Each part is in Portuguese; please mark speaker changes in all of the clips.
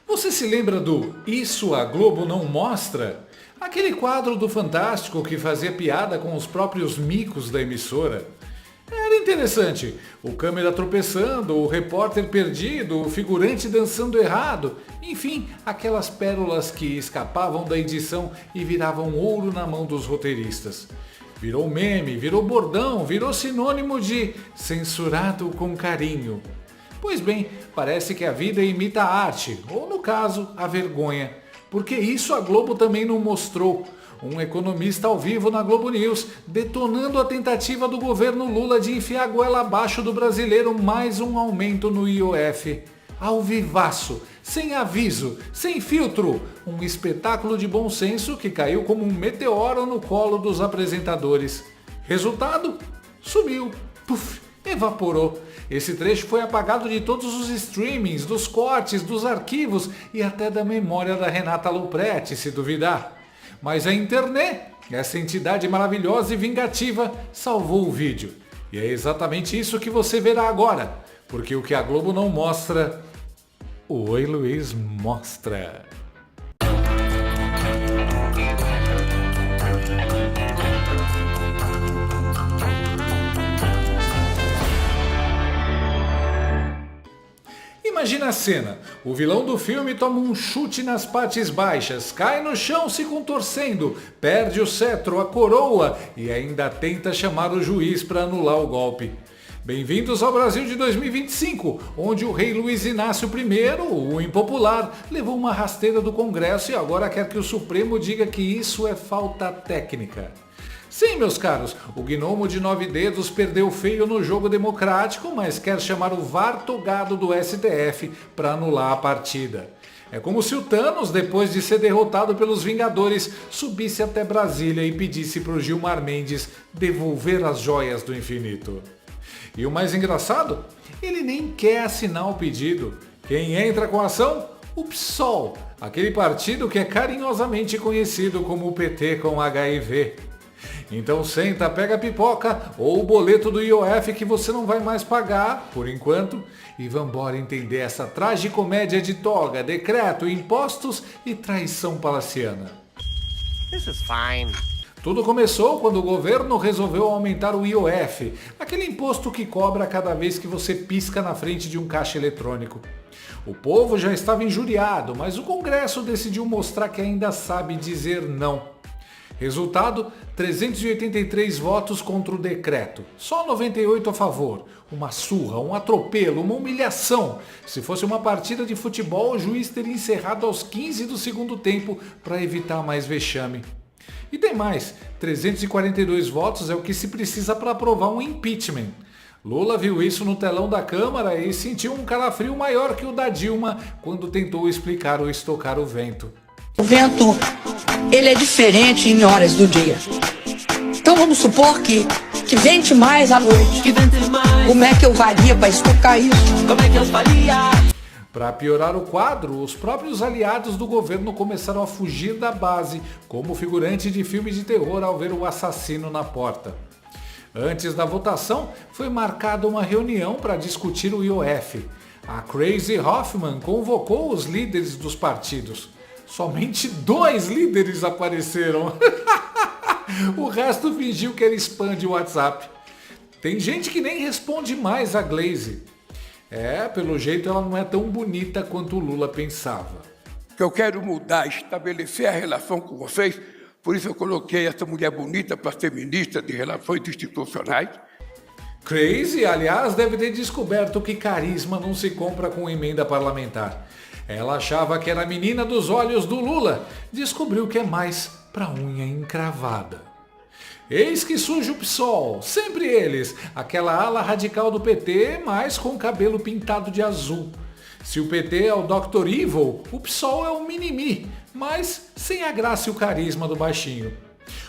Speaker 1: Você se lembra do Isso a Globo Não Mostra? Aquele quadro do Fantástico que fazia piada com os próprios micos da emissora. Era interessante. O câmera tropeçando, o repórter perdido, o figurante dançando errado. Enfim, aquelas pérolas que escapavam da edição e viravam ouro na mão dos roteiristas. Virou meme, virou bordão, virou sinônimo de censurado com carinho. Pois bem, parece que a vida imita a arte, ou no caso, a vergonha. Porque isso a Globo também não mostrou. Um economista ao vivo na Globo News, detonando a tentativa do governo Lula de enfiar a goela abaixo do brasileiro mais um aumento no IOF. Ao vivaço, sem aviso, sem filtro. Um espetáculo de bom senso que caiu como um meteoro no colo dos apresentadores. Resultado? Sumiu. Puf, evaporou. Esse trecho foi apagado de todos os streamings, dos cortes, dos arquivos e até da memória da Renata Lopretti, se duvidar. Mas a internet, essa entidade maravilhosa e vingativa, salvou o vídeo. E é exatamente isso que você verá agora. Porque o que a Globo não mostra, o Oi Luiz mostra. Imagina a cena, o vilão do filme toma um chute nas partes baixas, cai no chão se contorcendo, perde o cetro, a coroa e ainda tenta chamar o juiz para anular o golpe. Bem-vindos ao Brasil de 2025, onde o rei Luiz Inácio I, o impopular, levou uma rasteira do Congresso e agora quer que o Supremo diga que isso é falta técnica. Sim, meus caros, o gnomo de 9 dedos perdeu feio no jogo democrático, mas quer chamar o VAR togado do STF para anular a partida. É como se o Thanos, depois de ser derrotado pelos Vingadores, subisse até Brasília e pedisse para o Gilmar Mendes devolver as joias do infinito. E o mais engraçado? Ele nem quer assinar o pedido. Quem entra com a ação? O PSOL, aquele partido que é carinhosamente conhecido como o PT com HIV. Então senta, pega a pipoca ou o boleto do IOF que você não vai mais pagar, por enquanto, e vambora entender essa tragicomédia de toga, decreto, impostos e traição palaciana.
Speaker 2: This is fine.
Speaker 1: Tudo começou quando o governo resolveu aumentar o IOF, aquele imposto que cobra cada vez que você pisca na frente de um caixa eletrônico. O povo já estava injuriado, mas o Congresso decidiu mostrar que ainda sabe dizer não. Resultado, 383 votos contra o decreto, só 98 a favor. Uma surra, um atropelo, uma humilhação. Se fosse uma partida de futebol, o juiz teria encerrado aos 15 do segundo tempo para evitar mais vexame. E tem mais, 342 votos é o que se precisa para aprovar um impeachment. Lula viu isso no telão da Câmara e sentiu um calafrio maior que o da Dilma quando tentou explicar ou estocar o vento.
Speaker 3: O vento, ele é diferente em horas do dia. Então vamos supor que vente mais à noite. Como é que eu faria para estocar isso? Como é que eu faria?
Speaker 1: Para piorar o quadro, os próprios aliados do governo começaram a fugir da base, como figurante de filme de terror ao ver o assassino na porta. Antes da votação, foi marcada uma reunião para discutir o IOF. A Crazy Hoffman convocou os líderes dos partidos. Somente 2 líderes apareceram. O resto fingiu que era spam de WhatsApp. Tem gente que nem responde mais a Glaze. Pelo jeito ela não é tão bonita quanto o Lula pensava.
Speaker 4: Eu quero mudar, estabelecer a relação com vocês, por isso eu coloquei essa mulher bonita para ser ministra de Relações Institucionais.
Speaker 1: Crazy, aliás, deve ter descoberto que carisma não se compra com emenda parlamentar. Ela achava que era a menina dos olhos do Lula. Descobriu que é mais pra unha encravada. Eis que surge o PSOL, sempre eles, aquela ala radical do PT, mas com cabelo pintado de azul. Se o PT é o Dr. Evil, o PSOL é o Mini-Me, mas sem a graça e o carisma do baixinho.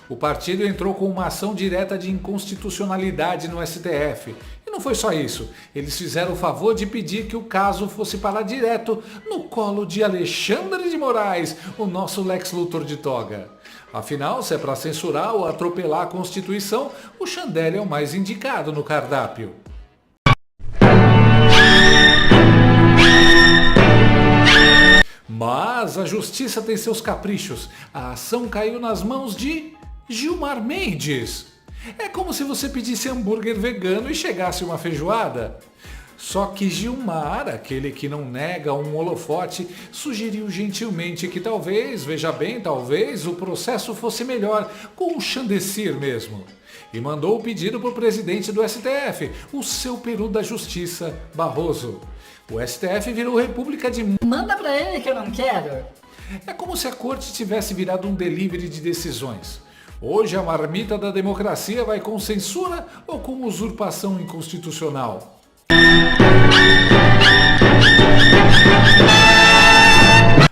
Speaker 1: O partido entrou com uma ação direta de inconstitucionalidade no STF. E não foi só isso. Eles fizeram o favor de pedir que o caso fosse parar direto no colo de Alexandre de Moraes, o nosso Lex Luthor de toga. Afinal, se é para censurar ou atropelar a Constituição, o Chandelle é o mais indicado no cardápio. Mas a justiça tem seus caprichos. A ação caiu nas mãos de Gilmar Mendes. É como se você pedisse hambúrguer vegano e chegasse uma feijoada. Só que Gilmar, aquele que não nega um holofote, sugeriu gentilmente que talvez, veja bem, talvez o processo fosse melhor com o Chandecir mesmo. E mandou o pedido para o presidente do STF, o seu peru da justiça, Barroso. O STF virou república de...
Speaker 5: Manda pra ele que eu não quero.
Speaker 1: É como se a corte tivesse virado um delivery de decisões. Hoje a marmita da democracia vai com censura ou com usurpação inconstitucional?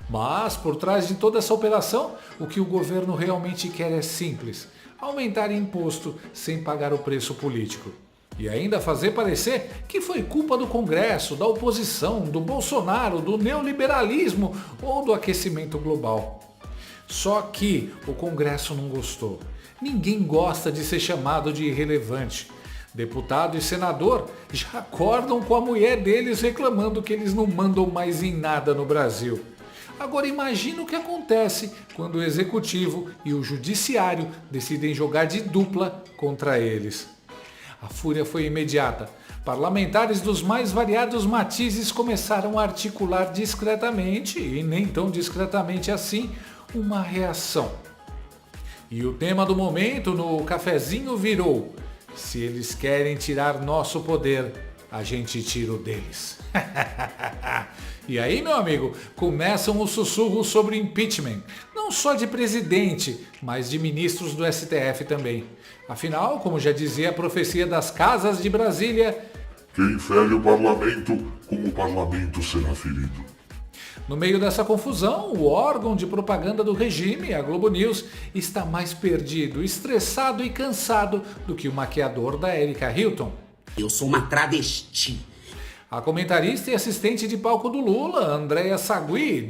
Speaker 1: Mas, por trás de toda essa operação, o que o governo realmente quer é simples: aumentar imposto sem pagar o preço político. E ainda fazer parecer que foi culpa do Congresso, da oposição, do Bolsonaro, do neoliberalismo ou do aquecimento global. Só que o Congresso não gostou. Ninguém gosta de ser chamado de irrelevante. Deputado e senador já acordam com a mulher deles reclamando que eles não mandam mais em nada no Brasil. Agora imagina o que acontece quando o Executivo e o Judiciário decidem jogar de dupla contra eles. A fúria foi imediata. Parlamentares dos mais variados matizes começaram a articular discretamente, e nem tão discretamente assim, uma reação. E o tema do momento no cafezinho virou: se eles querem tirar nosso poder, a gente tira o deles. E aí, meu amigo, começam os sussurros sobre impeachment, não só de presidente, mas de ministros do STF também. Afinal, como já dizia a profecia das casas de Brasília,
Speaker 6: quem fere o parlamento, como o parlamento será ferido.
Speaker 1: No meio dessa confusão, o órgão de propaganda do regime, a Globo News, está mais perdido, estressado e cansado do que o maquiador da Erika Hilton.
Speaker 7: Eu sou uma travesti.
Speaker 1: A comentarista e assistente de palco do Lula, Andréa Sadi,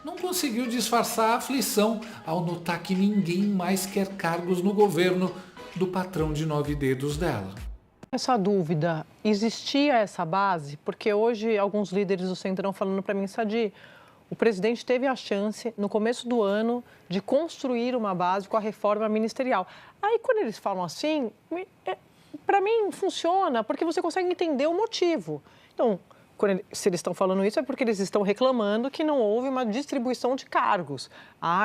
Speaker 1: não conseguiu disfarçar a aflição ao notar que ninguém mais quer cargos no governo do patrão de 9 dedos dela.
Speaker 8: Essa dúvida, existia essa base? Porque hoje alguns líderes do Centrão falando para mim, Sadi, o presidente teve a chance, no começo do ano, de construir uma base com a reforma ministerial. Aí, quando eles falam assim, para mim funciona, porque você consegue entender o motivo. Então, se eles estão falando isso, é porque eles estão reclamando que não houve uma distribuição de cargos.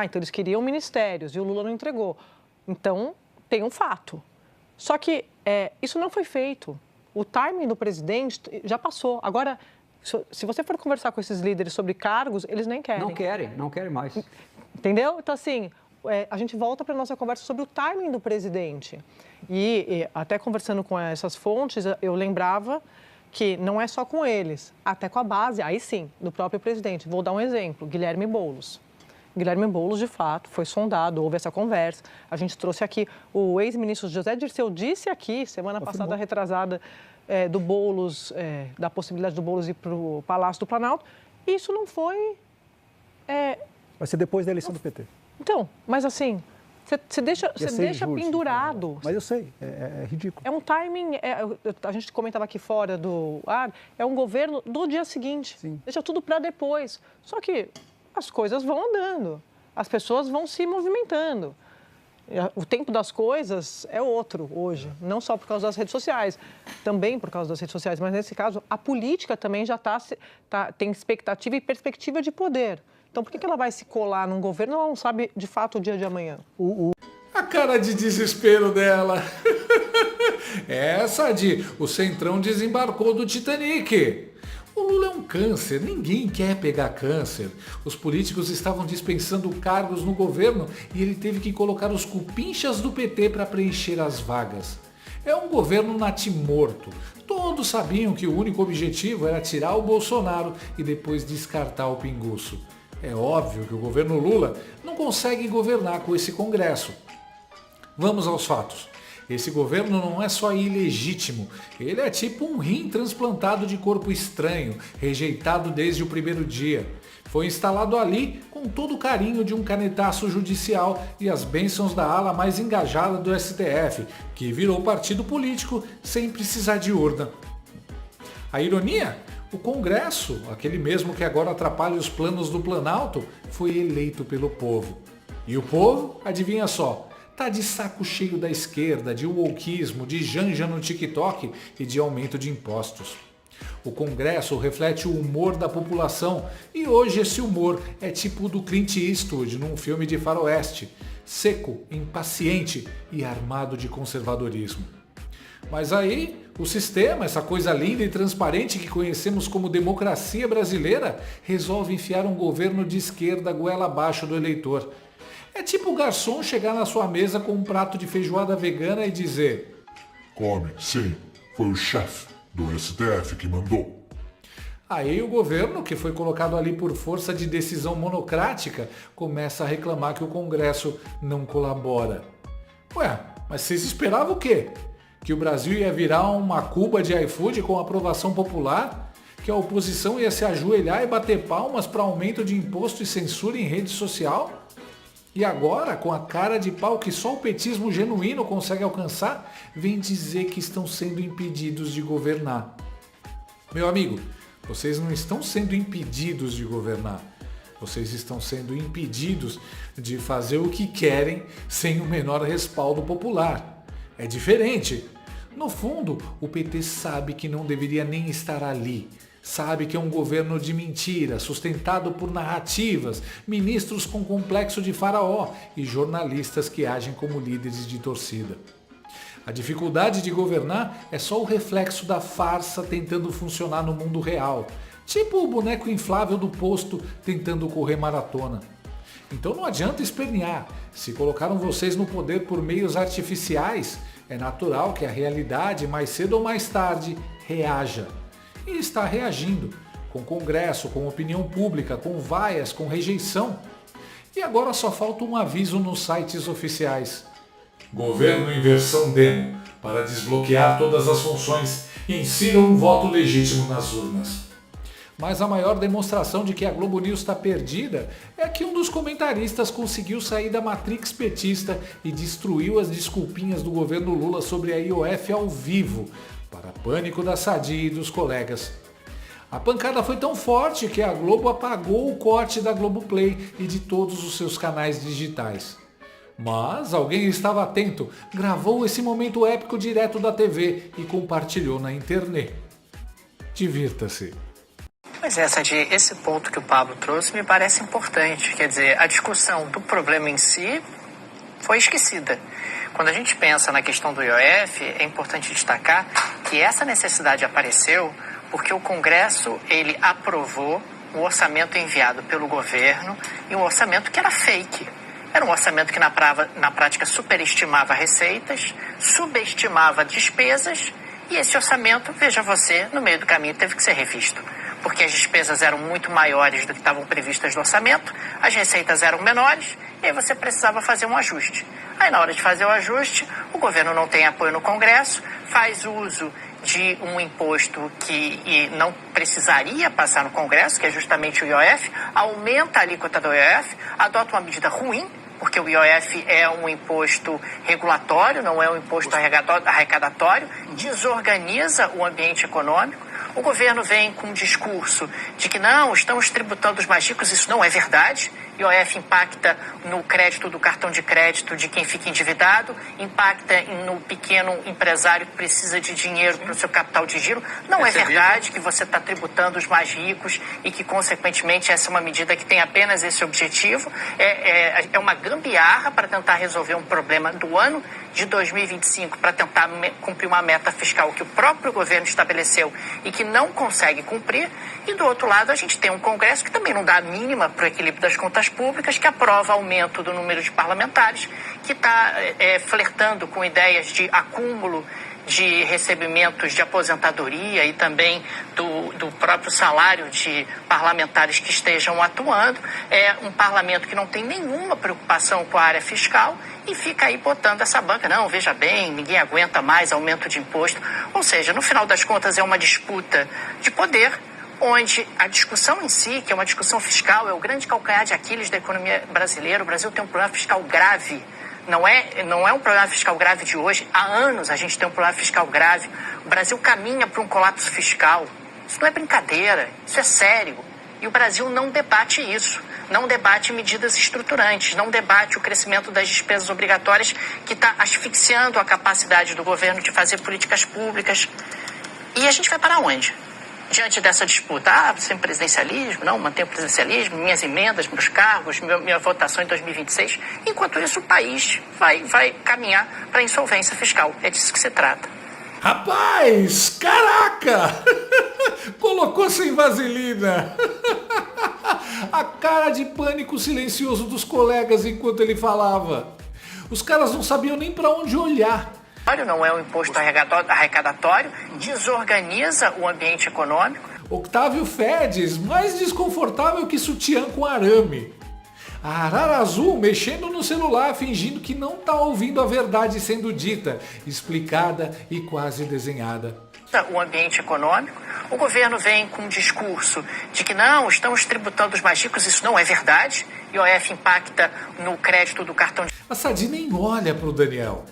Speaker 8: Então eles queriam ministérios e o Lula não entregou. Então, tem um fato. Só que isso não foi feito. O timing do presidente já passou. Agora, se você for conversar com esses líderes sobre cargos, eles nem querem.
Speaker 9: Não querem mais.
Speaker 8: Entendeu? Então, assim, a gente volta para a nossa conversa sobre o timing do presidente. E até conversando com essas fontes, eu lembrava que não é só com eles, até com a base, aí sim, do próprio presidente. Vou dar um exemplo, Guilherme Boulos. Guilherme Boulos, de fato, foi sondado, houve essa conversa. A gente trouxe aqui, o ex-ministro José Dirceu disse aqui, semana passada retrasada, do Boulos, da possibilidade do Boulos ir para o Palácio do Planalto. E isso não foi...
Speaker 9: Vai ser depois da eleição do PT.
Speaker 8: Então, mas assim, você deixa pendurado.
Speaker 9: Mas eu sei, é ridículo.
Speaker 8: É um timing, a gente comentava aqui fora do ar, é um governo do dia seguinte.
Speaker 9: Sim.
Speaker 8: Deixa tudo para depois. Só que as coisas vão andando, as pessoas vão se movimentando. O tempo das coisas é outro hoje, não só por causa das redes sociais, também por causa das redes sociais, mas nesse caso a política também já tem expectativa e perspectiva de poder. Então por que ela vai se colar num governo se ela não sabe de fato o dia de amanhã?
Speaker 1: A cara de desespero dela. Sadi, o Centrão desembarcou do Titanic. O Lula é um câncer, ninguém quer pegar câncer. Os políticos estavam dispensando cargos no governo e ele teve que colocar os cupinchas do PT para preencher as vagas. É um governo natimorto. Todos sabiam que o único objetivo era tirar o Bolsonaro e depois descartar o pinguço. É óbvio que o governo Lula não consegue governar com esse Congresso. Vamos aos fatos. Esse governo não é só ilegítimo, ele é tipo um rim transplantado de corpo estranho, rejeitado desde o primeiro dia. Foi instalado ali com todo o carinho de um canetaço judicial e as bênçãos da ala mais engajada do STF, que virou partido político sem precisar de urna. A ironia? O Congresso, aquele mesmo que agora atrapalha os planos do Planalto, foi eleito pelo povo. E o povo, adivinha só, tá de saco cheio da esquerda, de wokeismo, de janja no TikTok e de aumento de impostos. O Congresso reflete o humor da população e hoje esse humor é tipo o do Clint Eastwood num filme de faroeste, seco, impaciente e armado de conservadorismo. Mas aí, o sistema, essa coisa linda e transparente que conhecemos como democracia brasileira, resolve enfiar um governo de esquerda goela abaixo do eleitor. É tipo o garçom chegar na sua mesa com um prato de feijoada vegana e dizer:
Speaker 6: Come, sim, foi o chefe do STF que mandou.
Speaker 1: Aí o governo, que foi colocado ali por força de decisão monocrática, começa a reclamar que o Congresso não colabora. Ué, mas vocês esperavam o quê? Que o Brasil ia virar uma Cuba de iFood com aprovação popular? Que a oposição ia se ajoelhar e bater palmas para aumento de imposto e censura em rede social? E agora, com a cara de pau que só o petismo genuíno consegue alcançar, vem dizer que estão sendo impedidos de governar. Meu amigo, vocês não estão sendo impedidos de governar. Vocês estão sendo impedidos de fazer o que querem sem o menor respaldo popular. É diferente. No fundo, o PT sabe que não deveria nem estar ali. Sabe que é um governo de mentira, sustentado por narrativas, ministros com complexo de faraó e jornalistas que agem como líderes de torcida. A dificuldade de governar é só o reflexo da farsa tentando funcionar no mundo real. Tipo o boneco inflável do posto tentando correr maratona. Então não adianta espernear. Se colocaram vocês no poder por meios artificiais, é natural que a realidade, mais cedo ou mais tarde, reaja. E está reagindo, com Congresso, com opinião pública, com vaias, com rejeição. E agora só falta um aviso nos sites oficiais.
Speaker 6: Governo em versão demo, para desbloquear todas as funções, insira um voto legítimo nas urnas.
Speaker 1: Mas a maior demonstração de que a Globo News está perdida é que um dos comentaristas conseguiu sair da Matrix petista e destruiu as desculpinhas do governo Lula sobre a IOF ao vivo, para pânico da Sadia e dos colegas. A pancada foi tão forte que a Globo apagou o corte da Globoplay e de todos os seus canais digitais. Mas alguém estava atento, gravou esse momento épico direto da TV e compartilhou na internet. Divirta-se.
Speaker 10: Pois é, Sadia, esse ponto que o Pablo trouxe me parece importante. Quer dizer, a discussão do problema em si foi esquecida. Quando a gente pensa na questão do IOF, é importante destacar que essa necessidade apareceu porque o Congresso ele aprovou um orçamento enviado pelo governo e um orçamento que era fake. Era um orçamento que na prática superestimava receitas, subestimava despesas e esse orçamento, veja você, no meio do caminho teve que ser revisto. Porque as despesas eram muito maiores do que estavam previstas no orçamento, as receitas eram menores e aí você precisava fazer um ajuste. Aí na hora de fazer o ajuste, o governo não tem apoio no Congresso, faz uso de um imposto que não precisaria passar no Congresso, que é justamente o IOF, aumenta a alíquota do IOF, adota uma medida ruim, porque o IOF é um imposto regulatório, não é um imposto arrecadatório, desorganiza o ambiente econômico. O governo vem com um discurso de que não, estamos tributando os mais ricos, isso não é verdade. IOF impacta no crédito do cartão de crédito de quem fica endividado, impacta no pequeno empresário que precisa de dinheiro para o seu capital de giro. Não é verdade que você está tributando os mais ricos e que, consequentemente, essa é uma medida que tem apenas esse objetivo. É uma gambiarra para tentar resolver um problema do ano de 2025, para tentar cumprir uma meta fiscal que o próprio governo estabeleceu e que não consegue cumprir. E, do outro lado, a gente tem um Congresso que também não dá a mínima para o equilíbrio das contas públicas, que aprova aumento do número de parlamentares, que está flertando com ideias de acúmulo de recebimentos de aposentadoria e também do próprio salário de parlamentares que estejam atuando. É um parlamento que não tem nenhuma preocupação com a área fiscal e fica aí botando essa banca. Não, veja bem, ninguém aguenta mais aumento de imposto. Ou seja, no final das contas é uma disputa de poder, onde a discussão em si, que é uma discussão fiscal, é o grande calcanhar de Aquiles da economia brasileira. O Brasil tem um problema fiscal grave. Não é um problema fiscal grave de hoje. Há anos a gente tem um problema fiscal grave. O Brasil caminha para um colapso fiscal. Isso não é brincadeira, isso é sério. E o Brasil não debate isso, não debate medidas estruturantes, não debate o crescimento das despesas obrigatórias que está asfixiando a capacidade do governo de fazer políticas públicas. E a gente vai para onde? Diante dessa disputa, sem presidencialismo, não, manter o presidencialismo, minhas emendas, meus cargos, minha votação em 2026. Enquanto isso, o país vai caminhar para a insolvência fiscal. É disso que se trata.
Speaker 1: Rapaz, caraca! Colocou sem vaselina. A cara de pânico silencioso dos colegas enquanto ele falava. Os caras não sabiam nem para onde olhar.
Speaker 10: Não é um imposto arrecadatório, desorganiza o ambiente econômico.
Speaker 1: Octávio Fedes, mais desconfortável que sutiã com arame. A Arara Azul mexendo no celular, fingindo que não está ouvindo a verdade sendo dita, explicada e quase desenhada.
Speaker 10: O ambiente econômico, o governo vem com um discurso de que não, estamos tributando os mais ricos, isso não é verdade. IOF impacta no crédito do cartão de...
Speaker 1: A Sadi nem olha para o Daniel.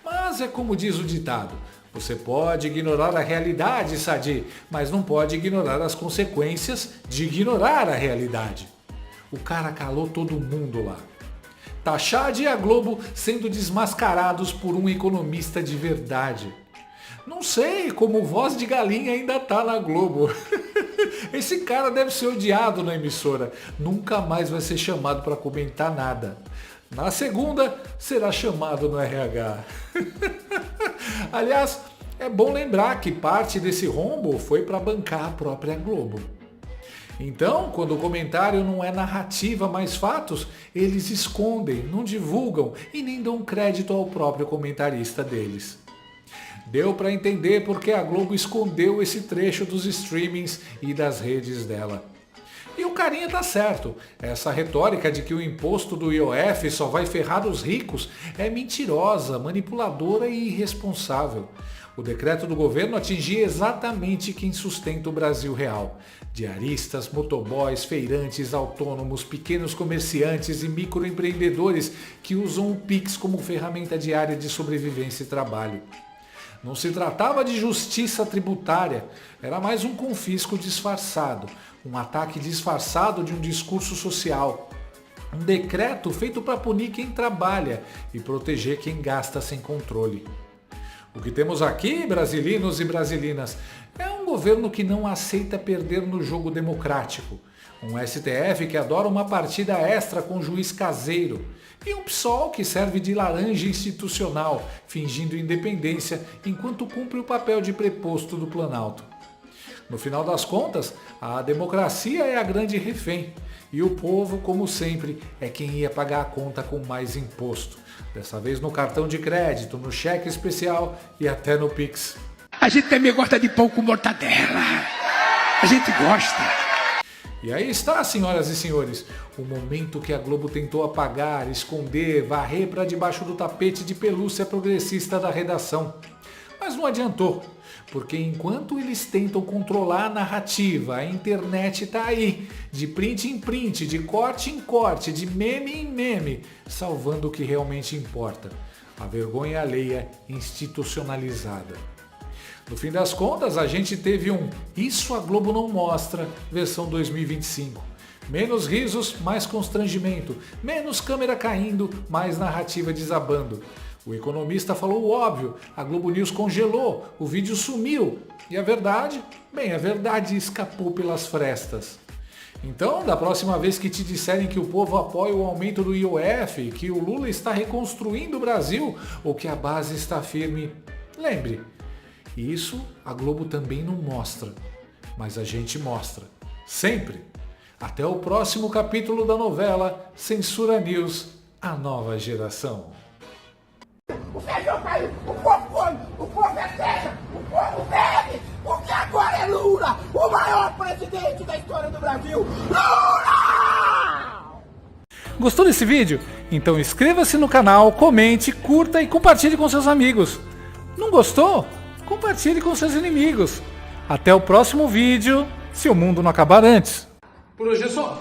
Speaker 1: Mas é como diz o ditado, você pode ignorar a realidade, Sadi, mas não pode ignorar as consequências de ignorar a realidade. O cara calou todo mundo lá. Tachad e a Globo sendo desmascarados por um economista de verdade. Não sei como Voz de Galinha ainda tá na Globo. Esse cara deve ser odiado na emissora. Nunca mais vai ser chamado para comentar nada. Na segunda, será chamado no RH. Aliás, é bom lembrar que parte desse rombo foi para bancar a própria Globo. Então, quando o comentário não é narrativa, mas fatos, eles escondem, não divulgam e nem dão crédito ao próprio comentarista deles. Deu para entender porque a Globo escondeu esse trecho dos streamings e das redes dela. E o carinha tá certo. Essa retórica de que o imposto do IOF só vai ferrar os ricos é mentirosa, manipuladora e irresponsável. O decreto do governo atingia exatamente quem sustenta o Brasil real. Diaristas, motoboys, feirantes, autônomos, pequenos comerciantes e microempreendedores que usam o Pix como ferramenta diária de sobrevivência e trabalho. Não se tratava de justiça tributária, era mais um confisco disfarçado, um ataque disfarçado de um discurso social. Um decreto feito para punir quem trabalha e proteger quem gasta sem controle. O que temos aqui, brasileiros e brasilinas, é um governo que não aceita perder no jogo democrático. Um STF que adora uma partida extra com juiz caseiro. E um PSOL que serve de laranja institucional, fingindo independência enquanto cumpre o papel de preposto do Planalto. No final das contas, a democracia é a grande refém. E o povo, como sempre, é quem ia pagar a conta com mais imposto. Dessa vez no cartão de crédito, no cheque especial e até no Pix.
Speaker 4: A gente também gosta de pão com mortadela. A gente gosta.
Speaker 1: E aí está, senhoras e senhores, o momento que a Globo tentou apagar, esconder, varrer para debaixo do tapete de pelúcia progressista da redação. Mas não adiantou, porque enquanto eles tentam controlar a narrativa, a internet está aí, de print em print, de corte em corte, de meme em meme, salvando o que realmente importa, a vergonha alheia institucionalizada. No fim das contas, a gente teve um Isso a Globo não mostra, versão 2025. Menos risos, mais constrangimento. Menos câmera caindo, mais narrativa desabando. O economista falou o óbvio, a Globo News congelou, o vídeo sumiu. E a verdade? Bem, a verdade escapou pelas frestas. Então, da próxima vez que te disserem que o povo apoia o aumento do IOF, que o Lula está reconstruindo o Brasil, ou que a base está firme, lembre, isso a Globo também não mostra, mas a gente mostra, sempre. Até o próximo capítulo da novela Censura News, a nova geração.
Speaker 11: O feijão caiu, o povo come, o povo é terra, o povo bebe, porque agora é Lula, o maior presidente da história do Brasil. Lula!
Speaker 1: Gostou desse vídeo? Então inscreva-se no canal, comente, curta e compartilhe com seus amigos. Não gostou? Compartilhe com seus inimigos. Até o próximo vídeo, se o mundo não acabar antes.
Speaker 6: Por hoje é só.